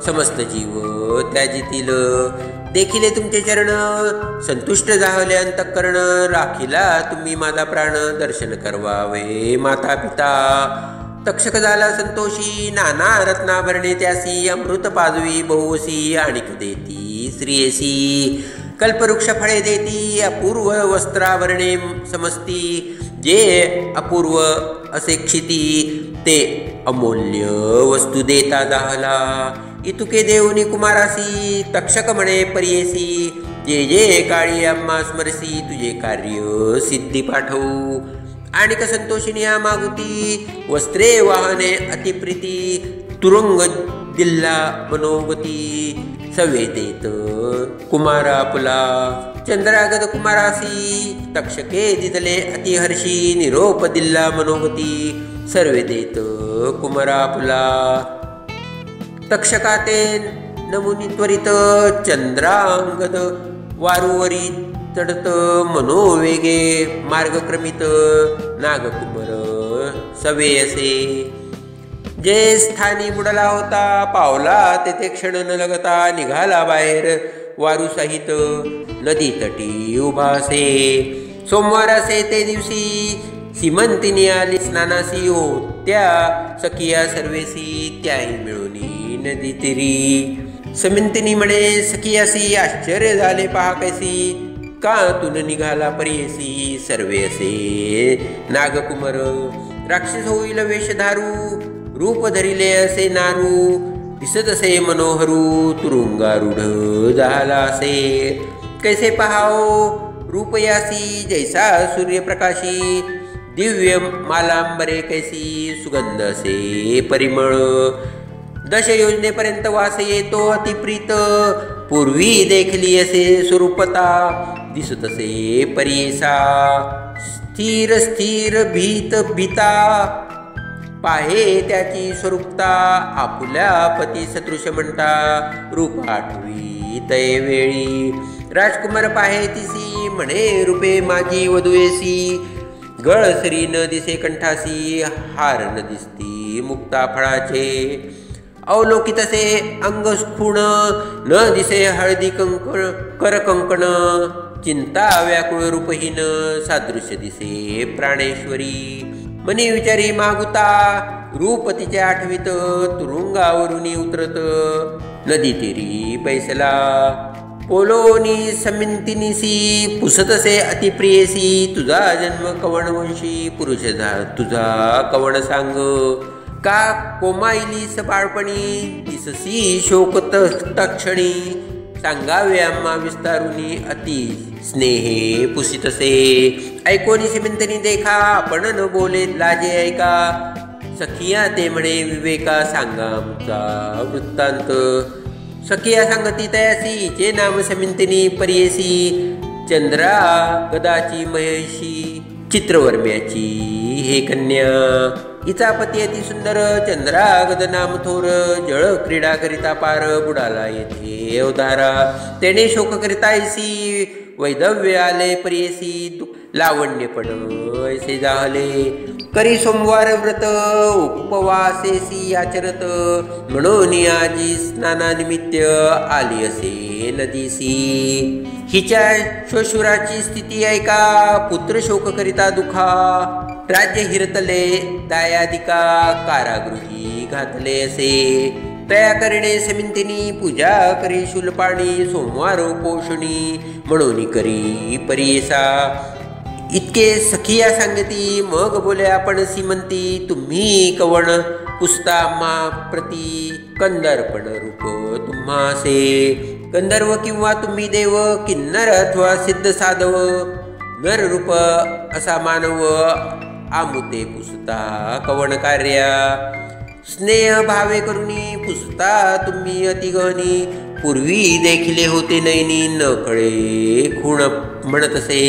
समस्त जीव त्याजीतील. देखिले तुमचे चरण संतुष्ट झाले अंतःकरण राखिला तुम्ही माझा प्राण दर्शन करवावे माता पिता. तक्षक झाला संतोषी नाना रत्नाभरणे त्यासी अमृत पाजवी बहुवसी आणिक देती श्रियसी. कल्पवृक्ष फळे देती अपूर्व वस्त्राभरणे समस्ती जे अपूर्व असे क्षिती ते अमूल्य वस्तू देता जाहला. इतुके देऊनी कुमारासी तक्षक म्हणे परियेसी जे जे काळी आम्हा स्मरसी तुझे कार्य सिद्धी पाठवू. आणिक संतोषिनी मागुती वस्त्रे वाहने अतिप्रीती तुरुंग दिल्ला मनोगती सवेदेत कुमारा पुला. चंद्रागत कुमारासी तक्षके दिदले अतिहर्षी निरोप दिल्ला मनोगती सर्वे देत कुमारा पुला. तक्षकाते नमुनी त्वरित चंद्रांगद वारुवरी चढत मनोवेगे मार्गक्रमित नागकुमार सवे असे. जे स्थानी बुडला होता पावला तेथे क्षण न लगता निघाला बाहेर वारू सहित नदी तटी उभा असे. सोमवार असे ते दिवशी सीमंतिनी आली स्नानासी होत्या सखिया सर्वेसी त्याही मिळूनी नदी तिरी. समिंतिनी म्हणे सखियासी आश्चर्य झाले पहा कैसी का तुन निघाला परियसी सर्वे असे. नागकुमार राक्षस होईल वेशधारू रूप धरिले असे नारू दिसत असे मनोहरू तुरुंगारूढ झाला असे. कैसे पहाओ रूप यासी जैसा सूर्यप्रकाशी दिव्य मालांबरे कैसी सुगंध असे परिमळ. 10 योजनेपर्यंत वास येतो अतिप्रीत पूर्वी देखली असे स्वरूपता दिसत असे परियेसा. स्थिर स्थिर भीत भीता पाहे त्याची स्वरूपता आपुल्या पती सदृश म्हणता रूप आठवी तय वेळी. राजकुमार पाहे तिसी म्हणे रूपे माझी वधुएसी गळसरी न दिसे कंठासी हार न दिसती मुक्ता फळाचे. अवलोकित असे अंग स्फुण न दिसे हळदी कंकण कर कंकण चिंता व्याकुळ रूपहीन सादृश्य दिसे प्राणेश्वरी. मनी विचारी मागुता रूप तिचे आठवित तुरुंगावरुनी उतरत नदी तीरी बैसला. पोलोनी समिंतिनीसी पुसतसे अतिप्रियसी तुझा जन्म कवणवंशी पुरुष तुझा कवण सांग. का कोमाईलीस बाळपणी दिससी शोक तक्षणी सांगावे आम्हा विस्तारुनी अति स्नेहे पुसितसे. ऐकोनी सिमिंतनी देखा आपण न बोले लाजे ऐका सखिया ते म्हणे विवेका सांगा आमचा वृत्तांत. सखिया सांगती तयासी जे नाम समिंतनी परियेसी चंद्रा गदाची महेशी चित्रवर्म्याची हे कन्या. हिचा पती अति सुंदर चंद्रा गद नाम थोर जळ क्रीडा करिता पार बुडाला येथे अवधारा. तेने शोक करिता ऐसी वैधव्य आले परियेसी लावण्यपण ऐसे जाहले. करी सोमवार व्रत उपवासेसी आचरत, म्हणून आजी स्नानानिमित्त आली असे नदीसी. हिच्या श्वशुराची स्थिती ऐका, पुत्र शोक करिता दुखा, राज्य हिरतले दायादिका, कारागृही घातले असे. तया करणे समिंतिनी, पूजा करी शूलपाणी, सोमवार पोषणी, म्हणून करी परियेसा. इतके सखिया सांगती, मग बोले आपण सीमंती, तुम्ही कवण पुसता आम्हा प्रती, कंदर्पण रूप तुम्हासे. गंधर्व किंवा तुम्ही देव, किन्नर अथवा सिद्ध साधव, नर रूप असा मानव, आमुते पुसता कवण कार्या. स्नेह भावे करुणी पुसता तुम्ही अतिगहनी, पूर्वी देखिले होते नैनी, न कळे खूण म्हणतसे.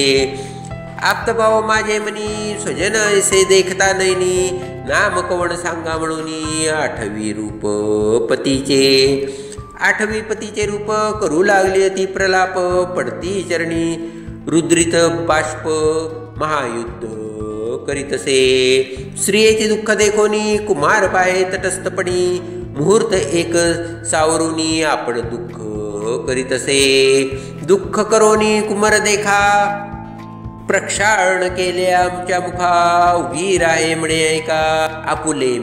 आप्तभाव माझे मनी, स्वजन ऐसे देखता नैनी, नाम कवण सांगा म्हणून, आठवी रूप पतीचे. आठवी पतीचे रूप करू लागले अति प्रलाप, पडती चरणी रुद्रित बाष्प, महायुद्ध करीतसे. स्त्रियेचे दुःख देखोनी, कुमार पाहे तटस्थपणी, मुहूर्त एक सावरुनी, आपण दुःख करीतसे. दुःख करोनी कुमार देखा, प्रक्षाळन केले आमच्या मुखा, उभी राहे म्हणे ऐका, आपुले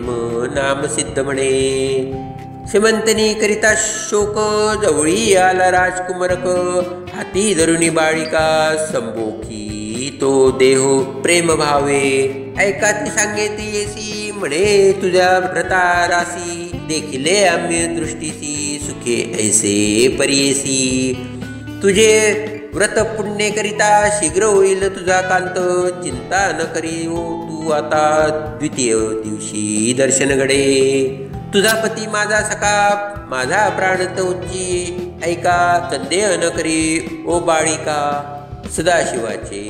नाम सिद्ध म्हणे. श्रीमंतनी करिता शोक, जवळी आला राजकुमारक, हाती धरुणी बाळिका, संभोखी तो देहो प्रेम भावे. ऐका ती सांगे ती येसी, म्हणे तुझ्या व्रतारासी, देखिले आम्ही दृष्टीसी, सुखे ऐसे परियेसी. तुझे व्रत पुण्य करिता, शीघ्र होईल तुझा कांत, चिंता न करी हो तू आता, द्वितीय दिवशी दर्शन घडे. तुझा पती माझा सखा, माझा प्राण तोची, ऐका संदेह न करी ओ बाळिका, सदाशिवाचे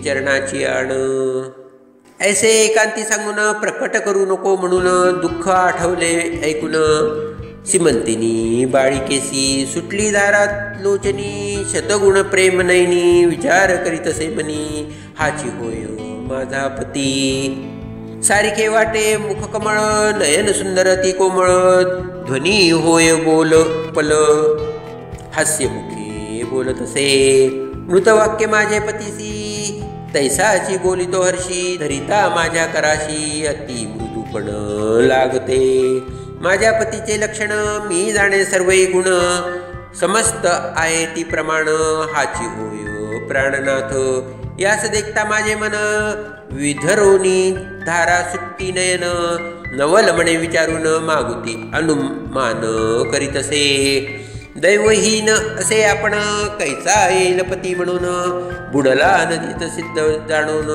चरणाची आण. ऐसे एकांती सांगून प्रकट करू नको म्हणून, दुःख आठवले ऐकून, सीमंतिनी बाळिकेसी, सुटली दारात लोचनी, शतगुण प्रेम नैनी, विचार करीतसे मनी, हाची होय माझा पती. सारिखे वाटे मुख कमळ, नयन सुंदर ती कोमळ, ध्वनी होय बोल पल, हास्यमुखी बोलतसे. मृतवाक्य माझे पतीसी, तैसाची बोलितो हर्षी, धरिता माझ्या कराशी, अति मृदूपण लागते. माझ्या पतीचे लक्षण मी जाणे सर्वही गुण, समस्त आहे ती प्रमाण, हाची होय प्राणनाथ. यास देखता माझे मन, विधरोनी धारा सुट्टी नयन, नवल म्हणे विचारून, मागुती अनुमान करीतसे. दैवहीन असे आपण, कैसा येईल पती म्हणून, बुडला नदीत सिद्ध जाणून,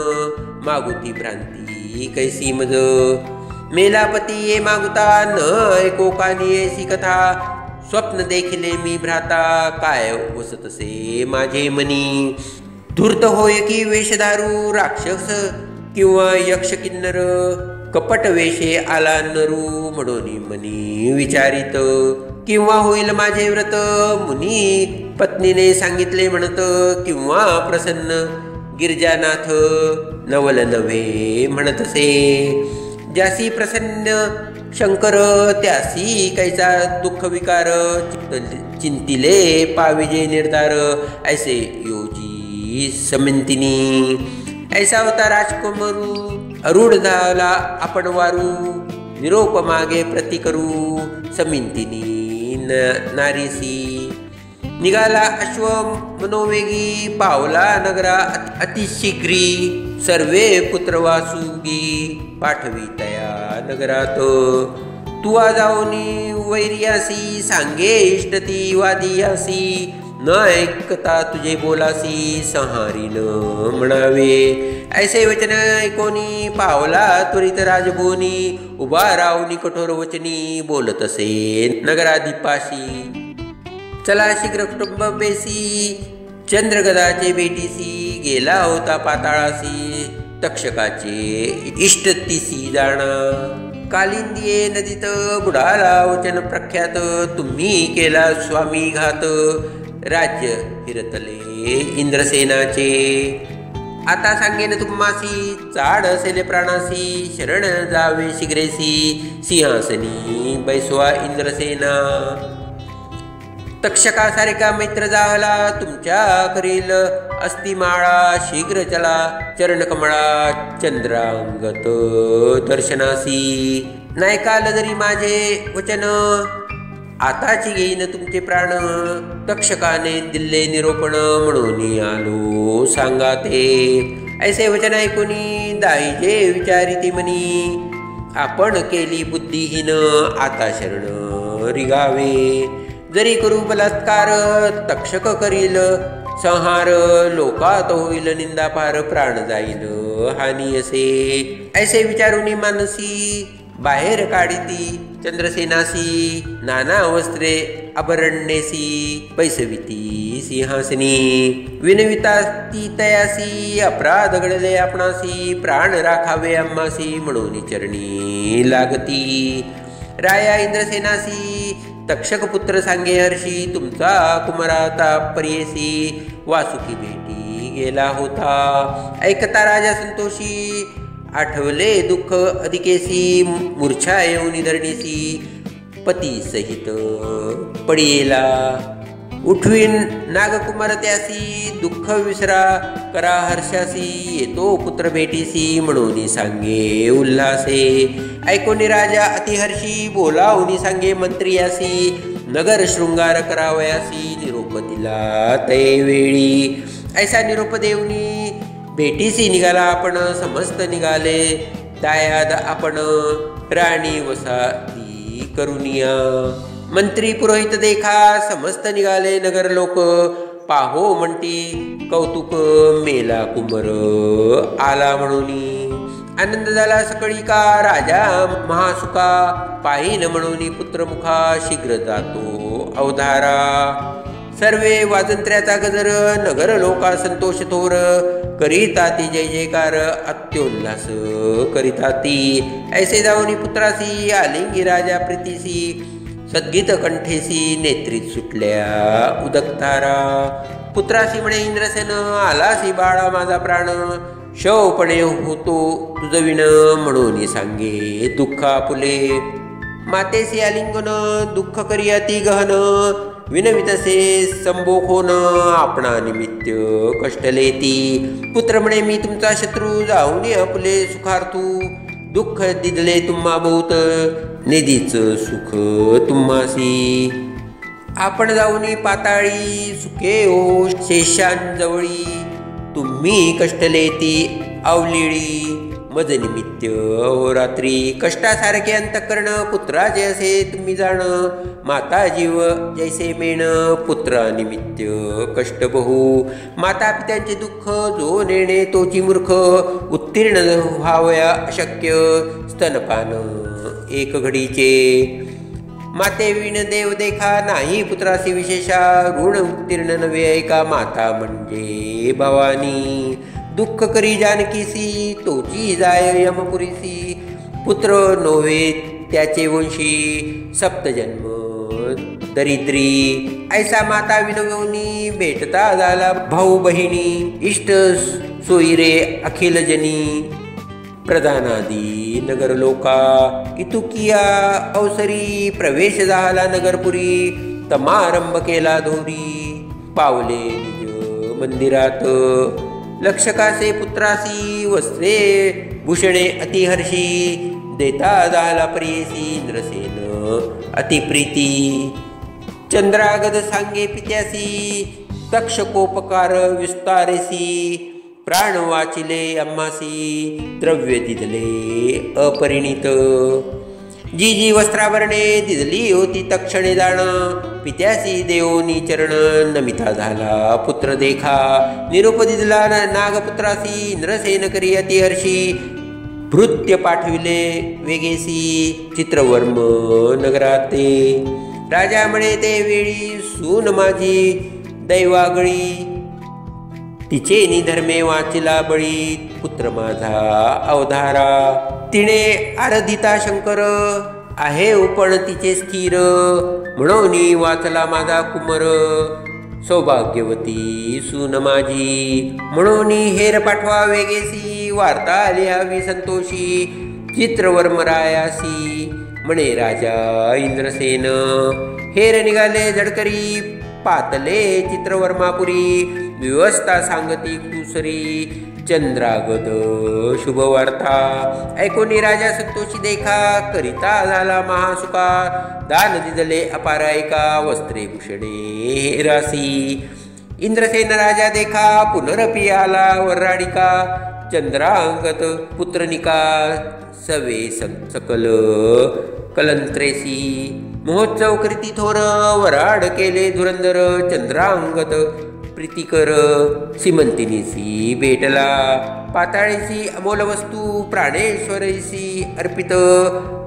मागुती भ्रांती कैसी मज. मेलापती ये मागुता, न ऐको कानी ऐसी कथा, स्वप्न देखिले मी भ्राता, काय वसतसे माझे मनी. धूर्त होय की वेशधारू, राक्षस किंवा यक्ष किन्नर, कपट वेशे आला नरू, म्हणून मनी विचारित. किंवा होईल माझे व्रत, मुनी पत्नीने सांगितले म्हणत, किंवा प्रसन्न गिरजानाथ, नवल नव्हे म्हणतसे. ज्यासी प्रसन्न शंकर, त्यासी कैसा दुःख विकार, चिंतिले पाविजे निर्धार, ऐसे योजी समिंतिनी. ऐसा होता राजकुमारू, अरूढ झाला आपण वारू, निरोप मागे प्रति करू, समिंतिनी नारीसी. निघाला अश्व मनोवेगी, पावला नगरा अतिशीघ्री, सर्वे पुत्र वासुगी, पाठवी तया नगरात. तू जाऊनी वैर्यासी, सांगे इष्टती वादियासी, न ऐकता तुझे बोलासी, संहारी न म्हणावे. ऐसे वचन ऐकोनी, पावला त्वरित राजभोनी, उभा राहुनी कठोर वचनी, बोलत असे नगराधिपाशी. चला शीघ्र कुटुंब बेसी, चंद्रगदाचे भेटीसी, गेला होता पाताळासी, तक्षकाचे इष्टतीसी जाणा. कालिंदिये नदीत बुडाला वचन प्रख्यात, तुम्ही केला स्वामी घात, राज्य हिरतले इंद्रसेनाचे. आता सांगेन तुम्हासी चाड असेल प्राणासी शरण जावे शीघ्रेसी सिंहासनी बैसवा इंद्रसेना तक्षकासारिका मित्र जाहला तुमच्या करील अस्तिमाळा शीघ्र चला चरणकमळा चंद्रांगत दर्शनासी नाही काल जरी माझे वचन आताची घेईन तुमचे प्राण तक्षकाने दिले निरोपण म्हणून आलो सांगा ते ऐसे वचन ऐकुनी दाईजे विचारिती मनी आपण केली बुद्धिहीन आता शरण रिगावे जरी करू बलात्कार तक्षक करील संहार लोकात होईल निंदा पार प्राण जाईल हानी असे ऐसे विचारुनी मानसी बाहेर काढिती चंद्रसेनासी नाना वस्त्रे आभरणेसी पैसविती सिंहासनी विनविता ती तयासी अपराध घडले आपणासी प्राण राखावे आम्हासी म्हणून चरणी लागती राया इंद्रसेनासी तक्षक पुत्र सांगे हर्षी तुमचा कुमाराता पर्येसी वासुकी भेटी गेला होता ऐकता राजा संतोषी आठवले दुःख अधिकेसी मूर्छा येऊन धरणीसी पती सहित पडियेला उठवीन नागकुमार त्यासी दुःख विसरा करा हर्षासी येतो पुत्र भेटीसी म्हणून सांगे उल्हासे ऐकोनी राजा अतिहर्षी बोलावून सांगे मंत्रियासी नगर शृंगार करावयासी निरोप दिला तैवेळी ऐसा निरोप देऊनी भेटीसी निघाला आपण समस्त निघाले दायाद आपण राणी वसाती करुनिया मंत्री पुरोहित देखा समस्त निघाले नगर लोक पाहो म्हणती कौतुक मेला कुंभर आला म्हणून आनंद झाला सकळी का राजा महासुका पाहिन म्हणून पुत्रमुखा शीघ्र जातो अवधारा सर्वे वाजंत्र्याचा गजर नगर लोका संतोष थोर करीताती जय जयकार अत्योल्लास करीताती ऐसे जाऊनी पुत्रासी आलिंगी राजा प्रीतीसी सद्गीत कंठेसी नेत्रीत सुटल्या उदकतारा पुत्रासी म्हणे इंद्रसेन आलासी बाळा माझा प्राण शवपणे होतो तुझ विण म्हणून सांगे दुःखा फुले मातेसी आलिंगन दुःख करी अति गहन विनवितसे संबोखोन आपणा निमित्त कष्टलेती पुत्र म्हणे मी तुमचा शत्रू जाऊन आपले सुखार्थू दुःख दिदले तुम्हा बहुत निधीच सुख तुम्हासी आपण जाऊनी पाताळी सुखे ओ शेषांजवळी तुम्ही कष्टलेती अवलिळी मज निमित्त हो रात्री कष्टासारखे अंतकरण पुत्राचे असे तुम्ही जाण माता जीव जैसे मेण पुत्रा निमित्त कष्ट बहु माता पित्यांचे दुःख जो नेणे तोची मूर्ख उत्तीर्ण व्हावया अशक्य स्तनपान एक घडीचे माते विण देव देखा नाही पुत्रासी विशेषा ऋण उत्तीर्ण नव्हे ऐका माता म्हणजे भवानी दुःख करी जानकीसी तोची जाय यमपुरीसी पुत्र नोवे त्याचे वंशी सप्तजन्म दरिद्री ऐसा माता विनवनी भेटता झाला भाऊ बहिणी इष्ट सोयरे अखिल जनी प्रधानादी नगर लोका इतुकिया अवसरी प्रवेश झाला नगरपुरी तमारंभ केला धोरी पावले निज मंदिरात लक्षकासे पुत्रासी वस्त्रे भूषणे अतिहर्षी देता झाला प्रियसी इंद्रसेन अतिप्रीती चंद्रागद सांगे पित्यासी तक्षकोपकार विस्तारेसी प्राण वाचिले अम्मासी द्रव्य दिदले अपरिणित जी जी वस्त्रावरणे दिदली होती तक्षणे जाण पित्यासी देवोनी चरण नमिता झाला पुत्र देखा निरोप दिदला नागपुत्रासी इंद्रसेन करी अतिहर्षी भृत्य पाठविले वेगेसी चित्रवर्म नगराते राजा म्हणे ते वेळी सून माझी दैवागळी तिचे निधर्मे वाचिला बळी पुत्र माझा अवधारा तिने आराधिता शंकर आहे उपण तिचे स्थिर म्हणून वाचला माझा कुमर सौभाग्यवती सून माझी, म्हणून हेर पाठवा वेगेसी, वार्ता लिहावी संतोषी, चित्रवर्मरायासी, म्हणे राजा इंद्रसेन. हेर निघाले झडकरी, पातले चित्रवर्मापुरी, व्यवस्था सांगती कुसरी, चंद्रागद शुभवार्ता. ऐकोनी राजा संतोषी देखा, करिता झाला महासुका, दान दिदले अपार ऐका, वस्त्रे भूषणे रासी. इंद्रसेन राजा देखा, पुनरपि आला वराडिका, चंद्रांगत पुत्रनिका, सवे सकल कलंत्रेसी. महोत्सव करीती थोर, वराड केले धुरंदर, चंद्रांगत प्रीतिकर, सीमंतिनीसी भेटला, पाताळेसी अमोल वस्तू, प्राणेश्वरीसी अर्पित,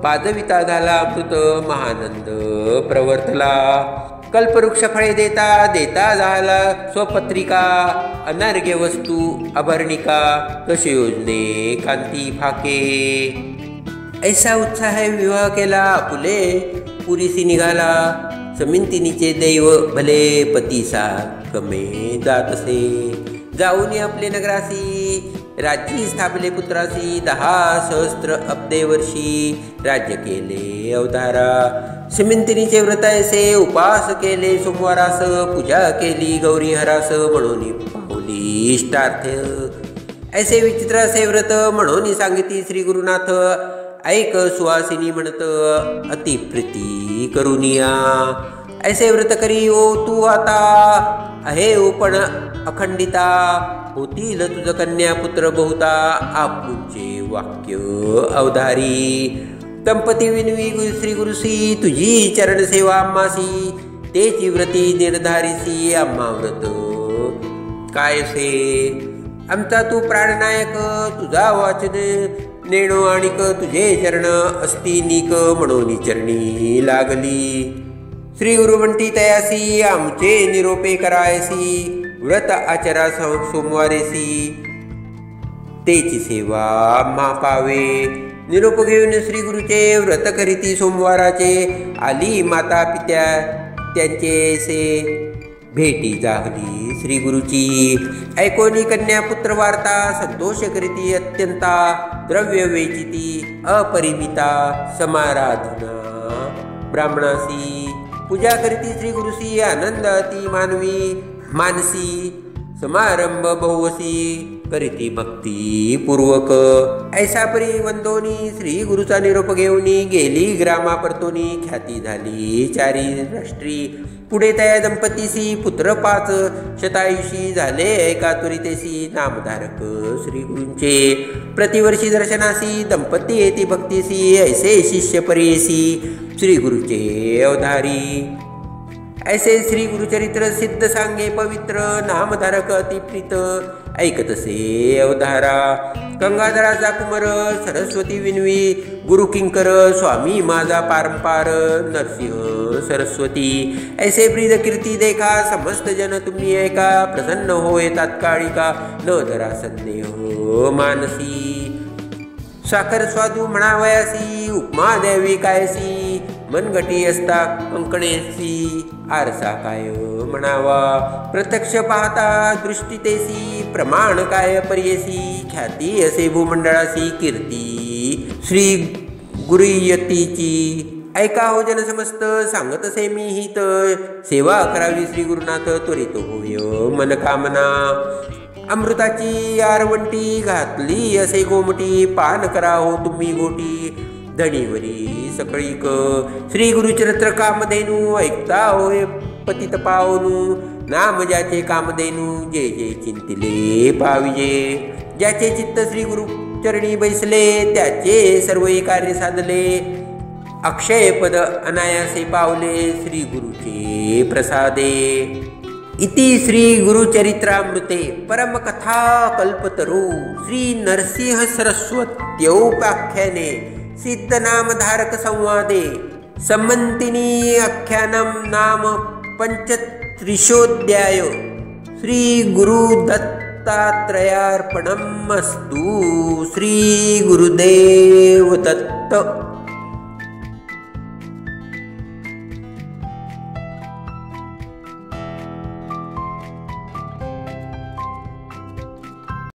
पादविता झाला अमृत, महानंद प्रवर्तला. कल्पवृक्ष फळे देता देता झाला स्वपत्रिका, अनर्घ्य वस्तू अभरणिका, कसे योजने कांती फाके. ऐसा उत्साह विवाह केला, आपुले पुरीसी निघाला, समिंतिनीचे दैव भले, पतीसा कमे जातसे. जाऊन आपले नगरासी, राज्य स्थापले पुत्रासी, 10 सहस्त्र अब्दे वर्षी, राज्य केले अवतारा. समिंतिनीचे व्रत ऐसे, उपास केले सोमवारास, पूजा केली गौरी हरास, म्हणून पाहुली इष्टार्थ. ऐसे विचित्र असे व्रत, म्हणून सांगिती श्री गुरुनाथ, ऐक सुवासिनी म्हणत, अतिप्रीती करुनिया. ऐसे व्रत करी ओ तू आता, आहे पण अखंडिता, होतील तुझ कन्या पुत्र बहुता, आपुचे वाक्य अवधारी. दंपती विनवी श्री गुरुसी, तुझी चरण सेवा आम्हासी, तेची व्रती निर्धारिसी, आम्हा व्रत कायसे. आमचा तू प्राणनायक, तुझा वाचन नेणो आणिक, तुझे चरण असती नीक, म्हणून चरणी लागली. श्री गुरु म्हणती तयासी, आमचे निरोपे करायसी, व्रत आचरा सोमवारेसी, तेची सेवा आम्हा पावे. निरोप घेऊन श्री गुरुचे व्रत करीती सोमवाराचे, आली माता पित्या त्यांचे से, भेटी जाहली श्री गुरुची. ऐकोनी कन्या पुत्र वार्ता, संतोष करीती अत्यंता, द्रव्य वेचिती अपरिमिता, समाराधना ब्राह्मणासी. पूजा करीती श्री गुरुसी, आनंद अति मानवी मानसी, समारंभ बहुवसी, करीती भक्ती पूर्वक. ऐसा परी वंदोनी श्री गुरुचा निरोप घेऊनी, गेली ग्रामा परतोनी, ख्याती झाली 4 राष्ट्री. पुढे त्या दंपतीसी पुत्र 5 शतायुषी, झाले एका त्वरितेसी, नामधारक श्री गुरूंचे. प्रतिवर्षी दर्शनासी, दंपती येती भक्तीसी, ऐसे शिष्य परियेसी, श्री गुरुचे अवधारी. ऐसे श्री गुरुचरित्र सिद्ध सांगे पवित्र, नामधारक अतिप्रीत, ऐकतसे अवधारा. गंगाधराचा कुमर, सरस्वती विनवी, गुरु किंकर, स्वामी माझा पारंपार, नरसिंह सरस्वती. ऐसे प्रीत कीर्ती देखा, समस्त जन तुम्ही ऐका, प्रसन्न होय तात्काळिका, न धरा संदेह मानसी. साखर स्वादू म्हणावयासी, उपमा द्यावी कायसी, मनगटी असता कंकणेसी, आरसा काय म्हणावा. प्रत्यक्ष पाहता दृष्टी तेसी, प्रमाण काय पर्येसी, ख्याती असे भूमंडळासी, कीर्ती श्री गुरुयतीची. ऐका हो जन समस्त, सांगत असे मी हित, सेवा करावी श्री गुरुनाथ, त्वरित होय मनकामना. अमृताची आरवंटी घातली असे गोमटी, पान करा हो तुम्ही गोटी, धणीवरी सकळीक. श्री गुरुचरित्र कामधेनू, ऐकता होय पतित पावनू, नाम ज्याचे कामधेनू, जे जे चिंतिले पाविजे. ज्याचे चित्त श्री गुरु चरणी बैसले, त्याचे सर्व कार्य साधले, अक्षय पद अनायासे पावले, श्री गुरुचे प्रसादे. इति श्री गुरुचरित्रामृते परमकथा कल्पतरू श्री नरसिंह सरस्वत्योपाख्याने सिद्धनामधारक संवादे सम्मन्तिनी आख्यानं नाम पंचत्रिशोऽध्याय. श्री गुरुदत्तात्रयार्पणमस्तु. श्री गुरुदेव दत्त.